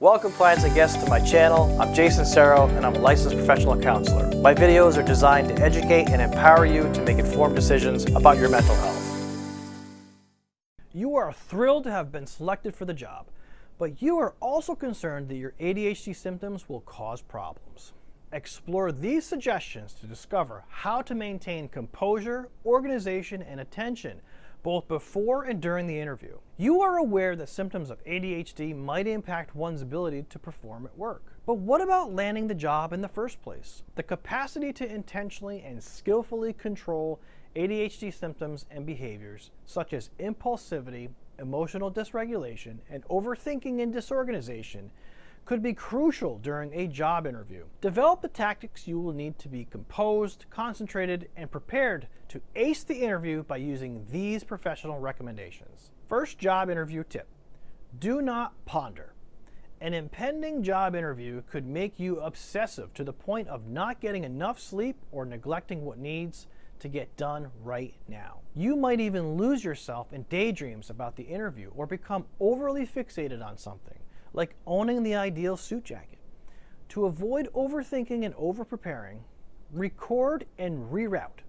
Welcome clients and guests to my channel. I'm Jason Serro and I'm a licensed professional counselor. My videos are designed to educate and empower you to make informed decisions about your mental health. You are thrilled to have been selected for the job, but you are also concerned that your ADHD symptoms will cause problems. Explore these suggestions to discover how to maintain composure, organization, and attention both before and during the interview. You are aware that symptoms of ADHD might impact one's ability to perform at work. But what about landing the job in the first place? The capacity to intentionally and skillfully control ADHD symptoms and behaviors, such as impulsivity, emotional dysregulation, and overthinking and disorganization, could be crucial during a job interview. Develop the tactics you will need to be composed, concentrated, and prepared to ace the interview by using these professional recommendations. First job interview tip: do not ponder. An impending job interview could make you obsessive to the point of not getting enough sleep or neglecting what needs to get done right now. You might even lose yourself in daydreams about the interview or become overly fixated on something, like owning the ideal suit jacket. To avoid overthinking and overpreparing, record and reroute.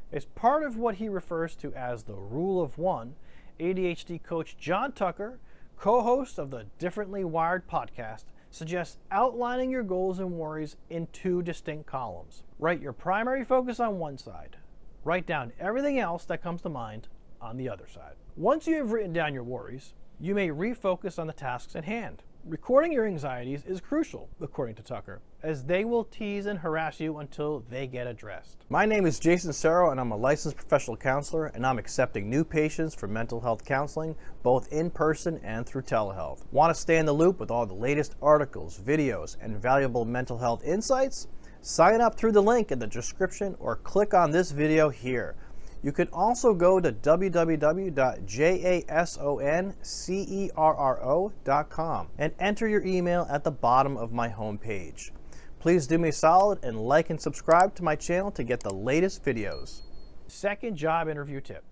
As part of what he refers to as the Rule of One, ADHD coach John Tucker, co-host of the Differently Wired podcast, suggests outlining your goals and worries in two distinct columns. Write your primary focus on one side. Write down everything else that comes to mind on the other side. Once you have written down your worries, you may refocus on the tasks at hand. Recording your anxieties is crucial, according to Tucker, as they will tease and harass you until they get addressed. My name is Jason Serro and I'm a licensed professional counselor, and I'm accepting new patients for mental health counseling, both in person and through telehealth. Want to stay in the loop with all the latest articles, videos, and valuable mental health insights? Sign up through the link in the description or click on this video here. You can also go to www.jasoncero.com and enter your email at the bottom of my homepage. Please do me a solid and like and subscribe to my channel to get the latest videos. Second job interview tip: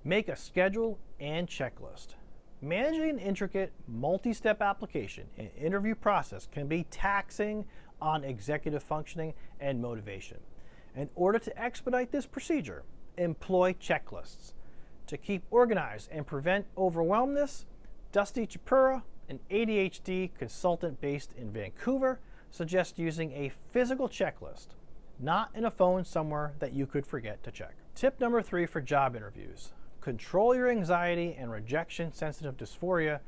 make a schedule and checklist. Managing an intricate, multi-step application and interview process can be taxing on executive functioning and motivation. In order to expedite this procedure, employ checklists. To keep organized and prevent overwhelmness, Dusty Chapura, an ADHD consultant based in Vancouver, suggests using a physical checklist, not in a phone somewhere that you could forget to check. Tip number 3 for job interviews: control your anxiety and rejection-sensitive dysphoria.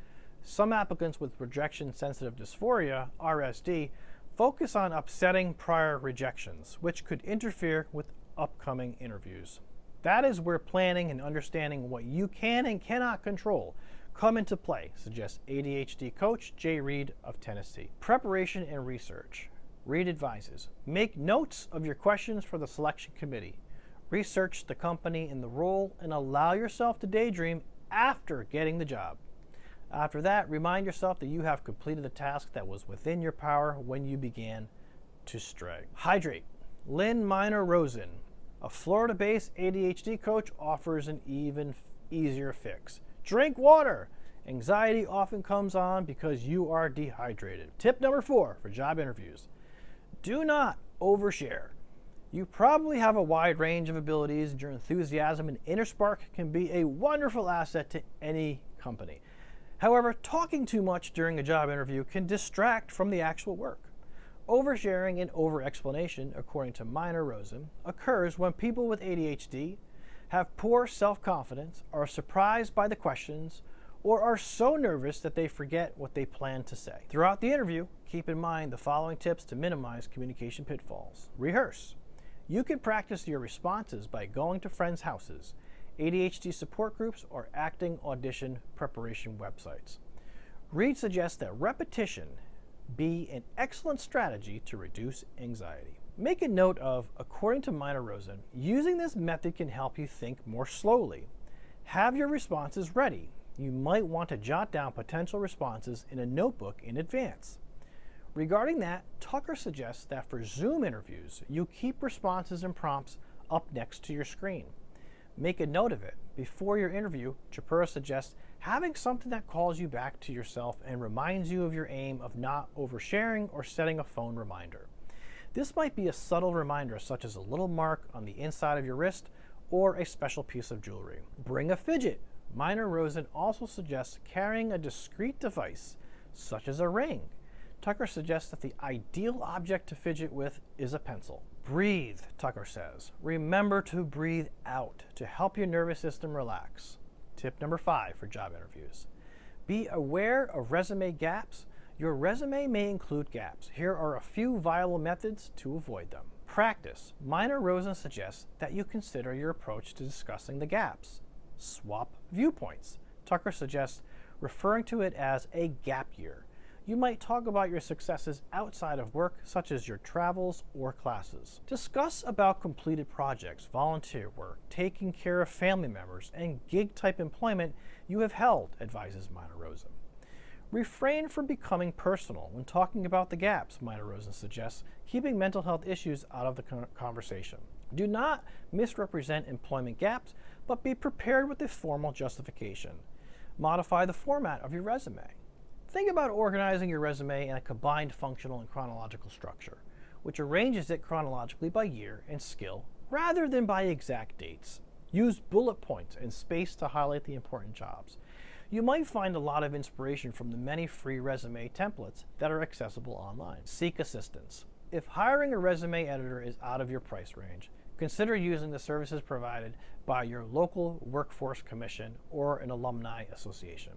Some applicants with rejection-sensitive dysphoria, RSD, focus on upsetting prior rejections, which could interfere with upcoming interviews. That is where planning and understanding what you can and cannot control come into play, suggests ADHD coach Jay Reed of Tennessee. Preparation and research. Reed advises: make notes of your questions for the selection committee. Research the company and the role, and allow yourself to daydream after getting the job. After that, remind yourself that you have completed the task that was within your power when you began to stray. Hydrate. Lynn Minor Rosen, a Florida-based ADHD coach, offers an even easier fix. Drink water. Anxiety often comes on because you are dehydrated. Tip number 4 for job interviews: do not overshare. You probably have a wide range of abilities, and your enthusiasm and inner spark can be a wonderful asset to any company. However, talking too much during a job interview can distract from the actual work. Oversharing and over-explanation, according to Minor Rosen, occurs when people with ADHD have poor self-confidence, are surprised by the questions, or are so nervous that they forget what they plan to say. Throughout the interview, keep in mind the following tips to minimize communication pitfalls. Rehearse. You can practice your responses by going to friends' houses, ADHD support groups, or acting audition preparation websites. Reed suggests that repetition be an excellent strategy to reduce anxiety. Make a note of, according to Minor Rosen, using this method can help you think more slowly. Have your responses ready. You might want to jot down potential responses in a notebook in advance. Regarding that, Tucker suggests that for Zoom interviews, you keep responses and prompts up next to your screen. Make a note of it. Before your interview, Chapura suggests Having something that calls you back to yourself and reminds you of your aim of not oversharing or setting a phone reminder. This might be a subtle reminder such as a little mark on the inside of your wrist or a special piece of jewelry. Bring a fidget. Minor Rosen also suggests carrying a discrete device such as a ring. Tucker suggests that the ideal object to fidget with is a pencil. Breathe, Tucker says. Remember to breathe out to help your nervous system relax. Tip number 5 for job interviews. Be aware of resume gaps. Your resume may include gaps. Here are a few viable methods to avoid them. Practice. Minor Rosen suggests that you consider your approach to discussing the gaps. Swap viewpoints. Tucker suggests referring to it as a gap year. You might talk about your successes outside of work, such as your travels or classes. Discuss about completed projects, volunteer work, taking care of family members, and gig-type employment you have held, advises Minor Rosen. Refrain from becoming personal when talking about the gaps, Minor Rosen suggests, keeping mental health issues out of the conversation. Do not misrepresent employment gaps, but be prepared with a formal justification. Modify the format of your resume. Think about organizing your resume in a combined functional and chronological structure, which arranges it chronologically by year and skill rather than by exact dates. Use bullet points and space to highlight the important jobs. You might find a lot of inspiration from the many free resume templates that are accessible online. Seek assistance. If hiring a resume editor is out of your price range, consider using the services provided by your local workforce commission or an alumni association.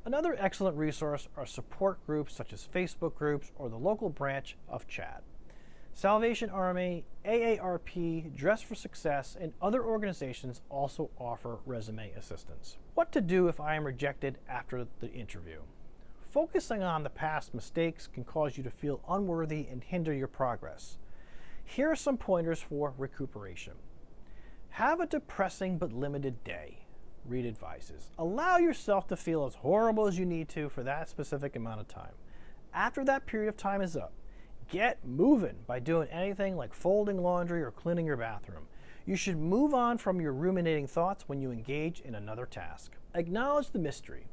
Another excellent resource are support groups such as Facebook groups or the local branch of CHAD. Salvation Army, AARP, Dress for Success, and other organizations also offer resume assistance. What to do if I am rejected after the interview? Focusing on the past mistakes can cause you to feel unworthy and hinder your progress. Here are some pointers for recuperation. Have a depressing but limited day. Reed advises. Allow yourself to feel as horrible as you need to for that specific amount of time. After that period of time is up, get moving by doing anything like folding laundry or cleaning your bathroom. You should move on from your ruminating thoughts when you engage in another task. Acknowledge the mystery.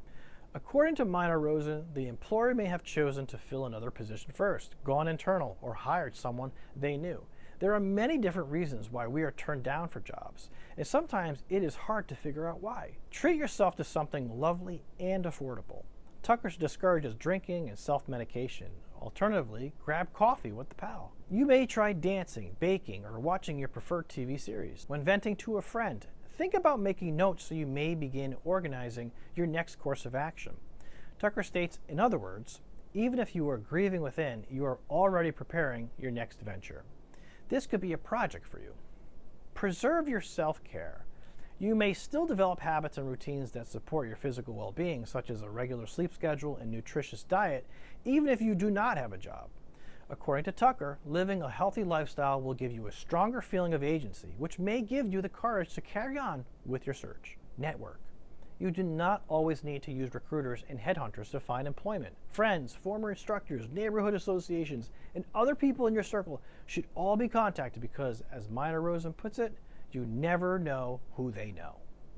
According to Minor Rosen, the employer may have chosen to fill another position first, gone internal, or hired someone they knew. There are many different reasons why we are turned down for jobs, and sometimes it is hard to figure out why. Treat yourself to something lovely and affordable. Tucker discourages drinking and self-medication. Alternatively, grab coffee with the pal. You may try dancing, baking, or watching your preferred TV series. When venting to a friend, think about making notes so you may begin organizing your next course of action. Tucker states, in other words, even if you are grieving within, you are already preparing your next venture. This could be a project for you. Preserve your self-care. You may still develop habits and routines that support your physical well-being, such as a regular sleep schedule and nutritious diet, even if you do not have a job. According to Tucker, living a healthy lifestyle will give you a stronger feeling of agency, which may give you the courage to carry on with your search. Network. You do not always need to use recruiters and headhunters to find employment. Friends, former instructors, neighborhood associations, and other people in your circle should all be contacted because, as Minor Rosen puts it, you never know who they know.